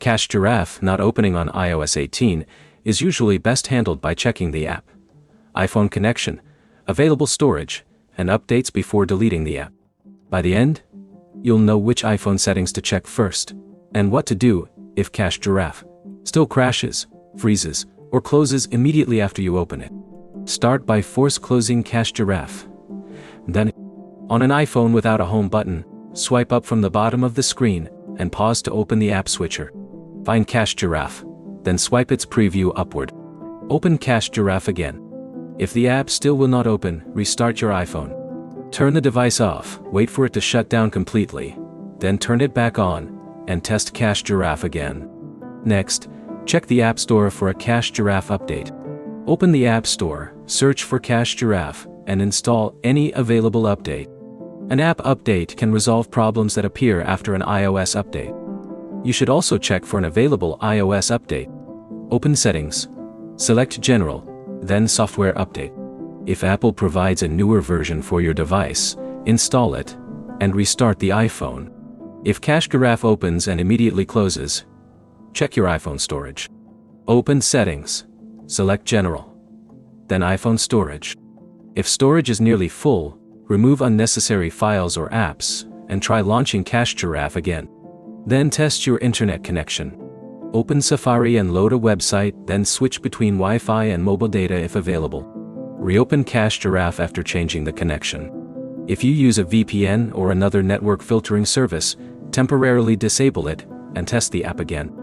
Cache Giraffe not opening on iOS 18 is usually best handled by checking the app, iPhone connection, available storage, and updates before deleting the app. By the end, you'll know which iPhone settings to check first, and what to do if Cache Giraffe still crashes, freezes, or closes immediately after you open it. Start by force closing Cache Giraffe. Then, on an iPhone without a home button, swipe up from the bottom of the screen and pause to open the app switcher. Find Cache Giraffe, then swipe its preview upward. Open Cache Giraffe again. If the app still will not open, restart your iPhone. Turn the device off, wait for it to shut down completely, then turn it back on, and test Cache Giraffe again. Next, check the App Store for a Cache Giraffe update. Open the App Store, search for Cache Giraffe, and install any available update. An app update can resolve problems that appear after an iOS update. You should also check for an available iOS update. Open Settings, select General, then Software Update. If Apple provides a newer version for your device, install it, and restart the iPhone. If Cache Giraffe opens and immediately closes, check your iPhone storage. Open Settings, select General, then iPhone Storage. If storage is nearly full, remove unnecessary files or apps, and try launching Cache Giraffe again. Then test your internet connection. Open Safari and load a website, then switch between Wi-Fi and mobile data if available. Reopen Cache Giraffe after changing the connection. If you use a VPN or another network filtering service, temporarily disable it, and test the app again.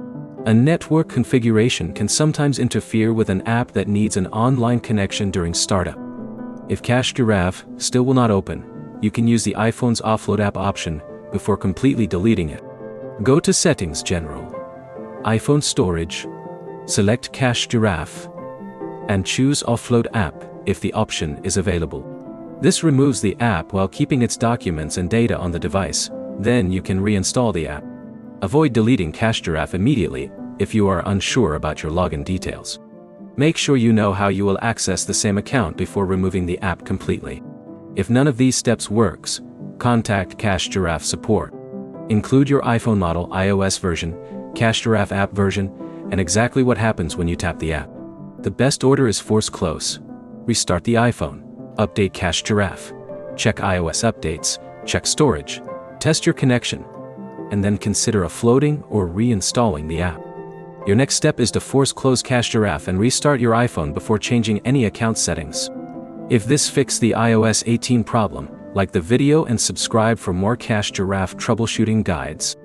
A network configuration can sometimes interfere with an app that needs an online connection during startup. If Cache Giraffe still will not open, you can use the iPhone's offload app option before completely deleting it. Go to Settings General, iPhone Storage, select Cache Giraffe, and choose Offload App if the option is available. This removes the app while keeping its documents and data on the device, then you can reinstall the app. Avoid deleting Cache Giraffe immediately if you are unsure about your login details. Make sure you know how you will access the same account before removing the app completely. If none of these steps works, contact Cache Giraffe support. Include your iPhone model, iOS version, Cache Giraffe app version, and exactly what happens when you tap the app. The best order is force close. Restart the iPhone, update Cache Giraffe, check iOS updates, check storage, test your connection, and then consider offloading or reinstalling the app. Your next step is to force close Cache Giraffe and restart your iPhone before changing any account settings. If this fixed the iOS 18 problem, like the video and subscribe for more Cache Giraffe troubleshooting guides.